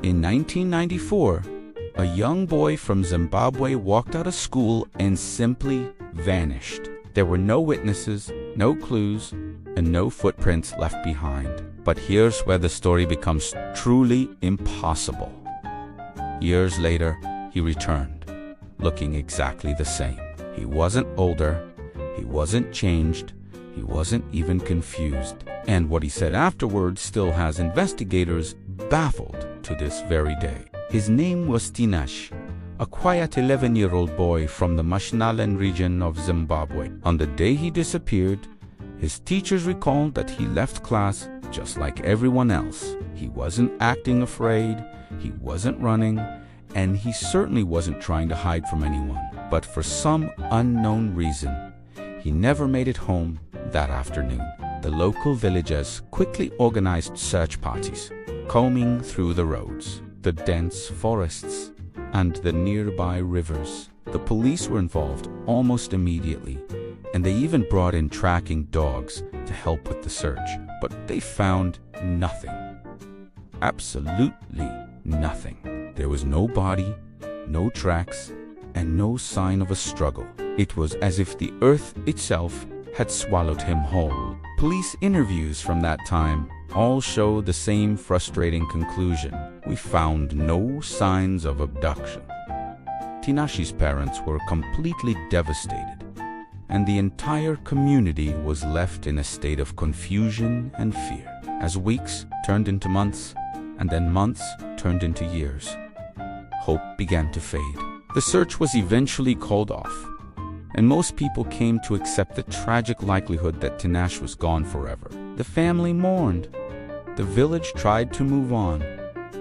In 1994, a young boy from Zimbabwe walked out of school and simply vanished. There were no witnesses, no clues, and no footprints left behind. But here's where the story becomes truly impossible. Years later, he returned, looking exactly the same. He wasn't older, he wasn't changed, he wasn't even confused. And what he said afterwards still has investigators baffled to this very day. His name was Tinashe, a quiet 11-year-old boy from the Mashonaland region of Zimbabwe. On the day he disappeared, his teachers recalled that he left class just like everyone else. He wasn't acting afraid, he wasn't running, and he certainly wasn't trying to hide from anyone. But for some unknown reason, he never made it home that afternoon. The local villagers quickly organized search parties, combing through the roads, the dense forests, and the nearby rivers. The police were involved almost immediately, and they even brought in tracking dogs to help with the search. But they found nothing. Absolutely nothing. There was no body, no tracks, and no sign of a struggle. It was as if the earth itself had swallowed him whole. Police interviews from that time all show the same frustrating conclusion. We found no signs of abduction. Tinashe's parents were completely devastated, and the entire community was left in a state of confusion and fear. As weeks turned into months, and then months turned into years, hope began to fade. The search was eventually called off, and most people came to accept the tragic likelihood that Tinashe was gone forever. The family mourned, the village tried to move on,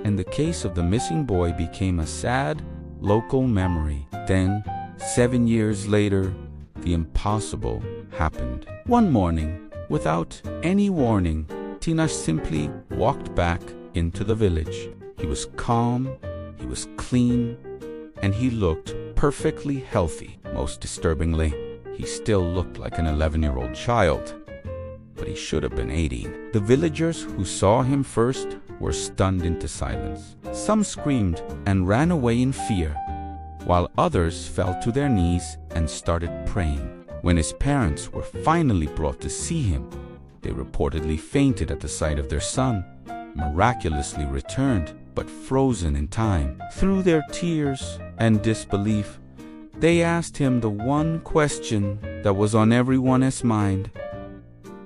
and the case of the missing boy became a sad local memory. Then, 7 years later, the impossible happened. One morning, without any warning, Tinashe simply walked back into the village. He was calm, he was clean, and he looked perfectly healthy. Most disturbingly, he still looked like an 11-year-old child, but he should have been 18. The villagers who saw him first were stunned into silence. Some screamed and ran away in fear, while others fell to their knees and started praying. When his parents were finally brought to see him, they reportedly fainted at the sight of their son, miraculously returned, but frozen in time. Through their tears and disbelief, they asked him the one question that was on everyone's mind.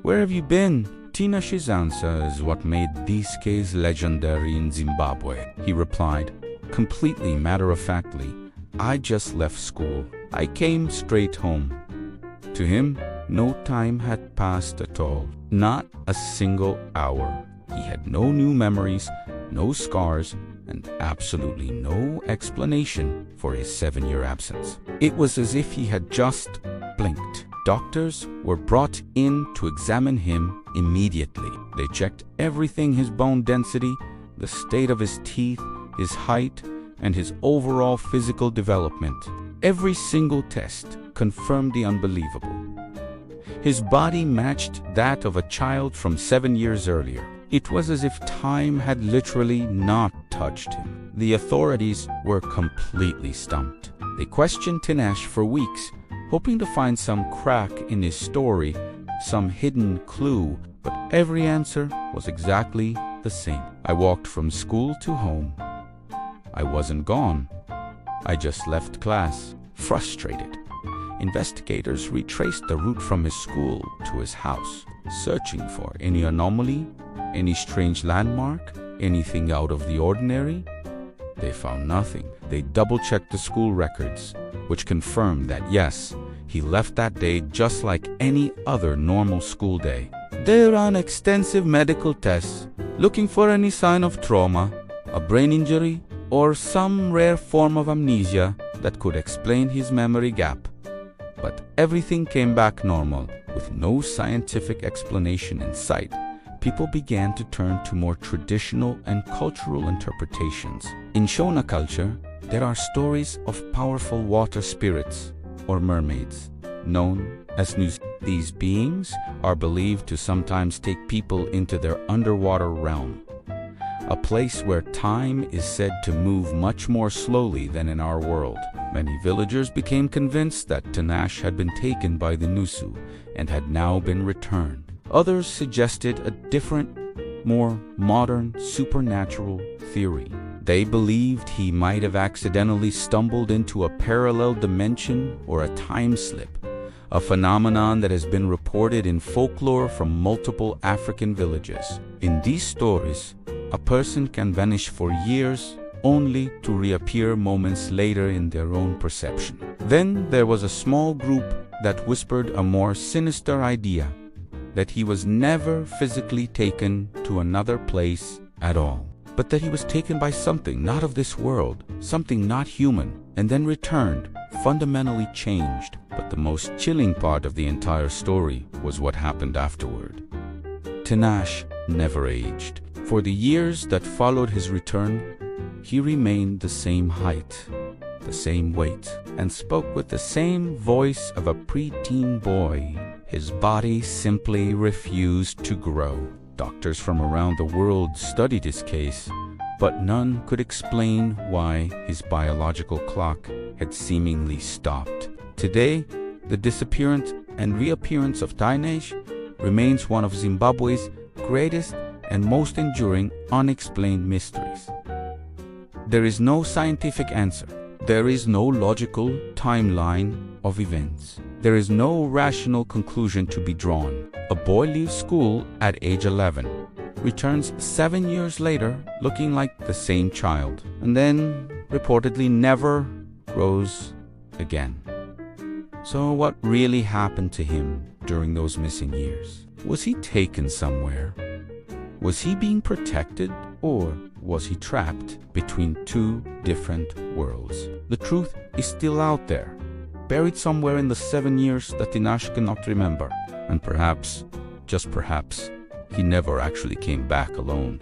"Where have you been?" Tinashe's answer is what made these cases legendary in Zimbabwe. He replied, completely matter-of-factly, "I just left school. I came straight home." To him, no time had passed at all. Not a single hour. He had no new memories, no scars, and absolutely no explanation for his 7-year absence. It was as if he had just blinked. Doctors were brought in to examine him immediately. They checked everything: his bone density, the state of his teeth, his height, and his overall physical development. Every single test confirmed the unbelievable. His body matched that of a child from 7 years earlier. It was as if time had literally not touched him. The authorities were completely stumped. They questioned Tinashe for weeks, hoping to find some crack in his story, some hidden clue, but every answer was exactly the same. "I walked from school to home. I wasn't gone. I just left class." Frustrated, investigators retraced the route from his school to his house, searching for any anomaly, any strange landmark, anything out of the ordinary. They found nothing. They double-checked the school records, which confirmed that yes, he left that day just like any other normal school day. They ran extensive medical tests, looking for any sign of trauma, a brain injury, or some rare form of amnesia that could explain his memory gap. But everything came back normal, with no scientific explanation in sight. People began to turn to more traditional and cultural interpretations. In Shona culture, there are stories of powerful water spirits, or mermaids, known as Nus. These beings are believed to sometimes take people into their underwater realm, a place where time is said to move much more slowly than in our world. Many villagers became convinced that Tinashe had been taken by the Nusu and had now been returned. Others suggested a different, more modern, supernatural theory. They believed he might have accidentally stumbled into a parallel dimension or a time slip, a phenomenon that has been reported in folklore from multiple African villages. In these stories, a person can vanish for years only to reappear moments later in their own perception. Then there was a small group that whispered a more sinister idea, that he was never physically taken to another place at all, but that he was taken by something not of this world, something not human, and then returned, fundamentally changed. But the most chilling part of the entire story was what happened afterward. Tinashe never aged. For the years that followed his return, he remained the same height, the same weight, and spoke with the same voice of a preteen boy. His body simply refused to grow. Doctors from around the world studied his case, but none could explain why his biological clock had seemingly stopped. Today, the disappearance and reappearance of Tinashe remains one of Zimbabwe's greatest and most enduring unexplained mysteries. There is no scientific answer. There is no logical timeline of events. There is no rational conclusion to be drawn. A boy leaves school at age 11, returns 7 years later looking like the same child, and then reportedly never grows again. So what really happened to him during those missing years? Was he taken somewhere? Was he being protected, or was he trapped between two different worlds? The truth is still out there, buried somewhere in the 7 years that Tinashe cannot remember. And perhaps, just perhaps, he never actually came back alone.